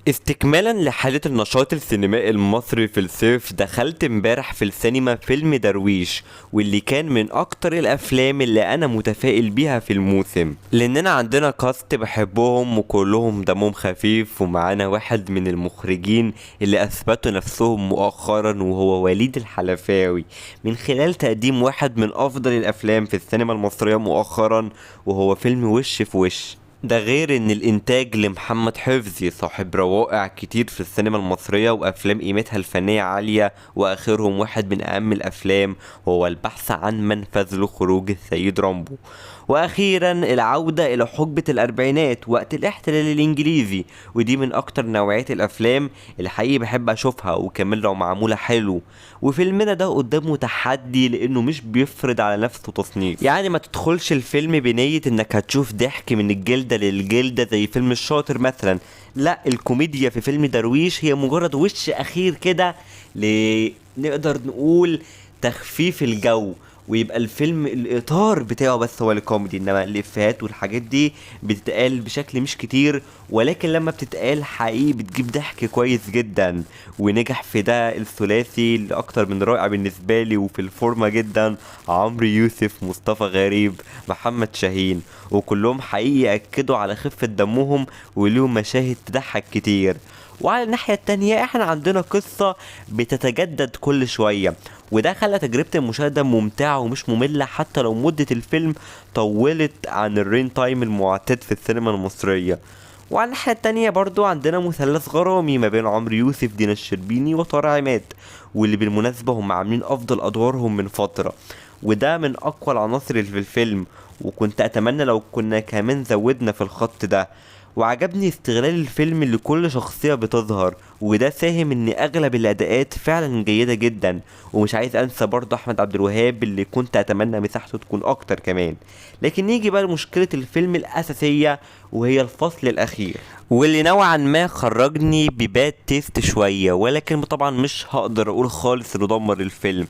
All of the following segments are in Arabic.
استكمالا لحالة النشاط السينمائي المصري في الصيف، دخلت امبارح في السينما فيلم درويش، واللي كان من اكتر الافلام اللي انا متفائل بيها في الموسم، لاننا عندنا كاست بحبهم وكلهم دمهم خفيف، ومعانا واحد من المخرجين اللي اثبتوا نفسهم مؤخرا وهو وليد الحلفاوي، من خلال تقديم واحد من افضل الافلام في السينما المصرية مؤخرا، وهو فيلم وش في وش. ده غير ان الانتاج لمحمد حفظي صاحب روائع كتير في السينما المصرية وافلام قيمتها الفنية عالية، واخرهم واحد من اهم الافلام وهو البحث عن منفذ لخروج السيد رامبو. واخيرا العودة الى حقبة الاربعينات وقت الاحتلال الانجليزي، ودي من اكتر نوعية الافلام اللي حقيقي بحب اشوفها، وكمان لو معمولة حلو. وفيلمنا ده قدامه تحدي لانه مش بيفرض على نفسه تصنيف، يعني ما تدخلش الفيلم بنية انك هتشوف ضحك من الجلدة للجلدة زي فيلم الشاطر مثلا. لا، الكوميديا في فيلم درويش هي مجرد وش اخير كده، نقدر نقول تخفيف الجو، ويبقى الفيلم الاطار بتاعه بس هو الكوميدي، انما الافيهات والحاجات دي بتتقال بشكل مش كتير، ولكن لما بتتقال حقيقي بتجيب ضحك كويس جدا. ونجح في ده الثلاثي اللي اكتر من رائع بالنسبه لي وفي الفورمه جدا، عمرو يوسف، مصطفى غريب، محمد شاهين، وكلهم حقيقي اكدوا على خفه دمهم وليهم مشاهد تضحك كتير. وعلى الناحية التانية احنا عندنا قصة بتتجدد كل شوية، وده خلى تجربة المشاهدة ممتعة ومش مملة حتى لو مدة الفيلم طولت عن الرين تايم المعتاد في السينما المصرية. وعلى الناحية التانية برضو عندنا مثلث غرامي ما بين عمرو يوسف، دينا الشربيني، وطارق عماد، واللي بالمناسبة هم عاملين أفضل أدوارهم من فترة، وده من أقوى العناصر اللي في الفيلم، وكنت أتمنى لو كنا كمان زودنا في الخط ده. وعجبني استغلال الفيلم اللي كل شخصية بتظهر، وده ساهم ان اغلب الاداءات فعلا جيدة جدا. ومش عايز انسى برضه احمد عبد الوهاب اللي كنت اتمنى مساحته تكون اكتر كمان. لكن نيجي بقى لمشكلة الفيلم الاساسية، وهي الفصل الاخير، واللي نوعا ما خرجني بباد تيست شوية، ولكن طبعا مش هقدر اقول خالص انه دمر الفيلم،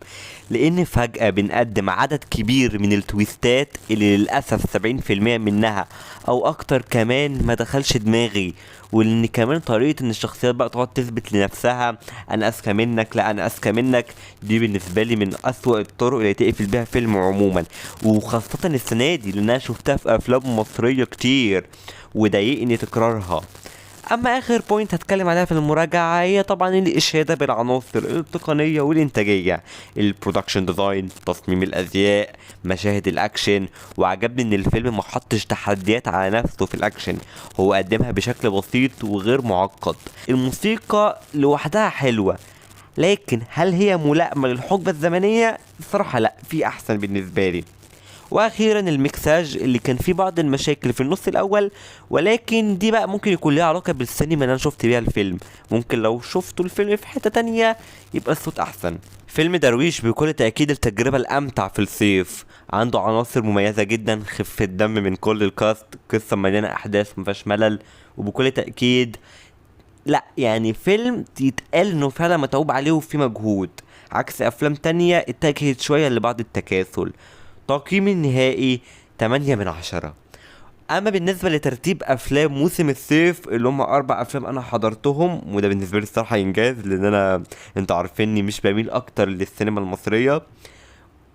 لان فجأة بنقدم عدد كبير من التويستات اللي للأسف 70% منها او اكتر كمان ما دخلش دماغي. وان كمان طريقة ان الشخصيات بقى تقعد تثبت لنفسها انا اذكى منك، لا انا اذكى منك، دي بالنسبة لي من اسوأ الطرق اللي تقفل بيها فيلم عموما، وخاصة السنة دي لانها شفتها في افلام مصرية كتير وضايقني تكرارها. اما اخر بوينت هتكلم عليها في المراجعه هي طبعا الاشاده بالعناصر التقنيه والانتاجيه، البرودكشن ديزاين، تصميم الازياء، مشاهد الاكشن. وعجبني ان الفيلم ما حطش تحديات على نفسه في الاكشن، هو قدمها بشكل بسيط وغير معقد. الموسيقى لوحدها حلوه، لكن هل هي ملائمه للحقبه الزمنيه؟ الصراحه لا، في احسن بالنسبه لي. واخيرا المكساج اللي كان فيه بعض المشاكل في النص الاول، ولكن دي بقى ممكن يكون ليها علاقة بالسينما اللي انا شفت بيها الفيلم، ممكن لو شفتوا الفيلم في حتة تانية يبقى الصوت احسن. فيلم درويش بكل تأكيد التجربة الأمتع في الصيف، عنده عناصر مميزة جدا، خفة دم من كل الكاست، قصة مليانة أحداث مفيهاش ملل، وبكل تأكيد لا يعني فيلم يتقال انه فعلا متعوب عليه وفيه مجهود، عكس افلام تانية اتجهت شوية لبعض التكاسل. تقييمي النهائي 8 من 10. اما بالنسبة لترتيب افلام موسم الصيف اللي هم 4 افلام انا حضرتهم، وده بالنسبة لي الصراحة انجاز، لان انتوا عارفيني مش بميل اكتر للسينما المصرية.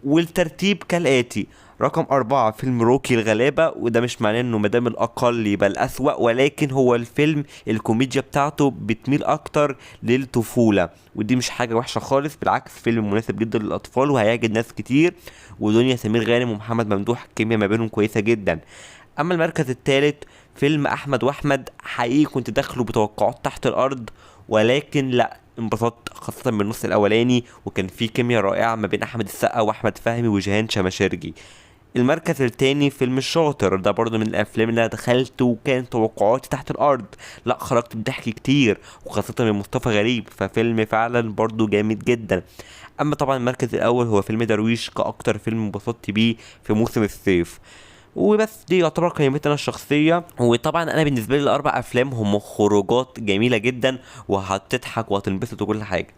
والترتيب كالآتي: رقم 4 فيلم روكي الغلابة، وده مش معناه انه مادام الأقل يبقى الأسوأ، ولكن هو الفيلم الكوميديا بتاعته بتميل أكتر للطفولة، ودي مش حاجة وحشة خالص، بالعكس فيلم مناسب جدا للأطفال وهيعجب ناس كتير. ودنيا سمير غانم ومحمد ممدوح الكيميا ما بينهم كويسة جدا. أما المركز الثالث فيلم أحمد وأحمد، حقيقي كنت داخله بتوقعات تحت الأرض، ولكن لا، انبسطت خاصة من النص الأولاني، وكان في كيمياء رائعة ما بين أحمد السقا وأحمد فهمي وجيهان شماشرجي. المركز التاني فيلم الشاطر، ده برضو من الأفلام اللي أنا دخلت وكان توقعاتي تحت الأرض، لا خرجت بضحك كتير وخاصة من مصطفى غريب، ففيلم فعلا برضو جامد جدا. أما طبعا المركز الأول هو فيلم درويش كأكتر فيلم انبسطت بيه في موسم الصيف. وبس دي يعتبر قيمتي انا الشخصيه. وطبعا انا بالنسبه لي ال4 افلام هم خروجات جميله جدا، وهتضحك وهتنبسط وكل حاجه.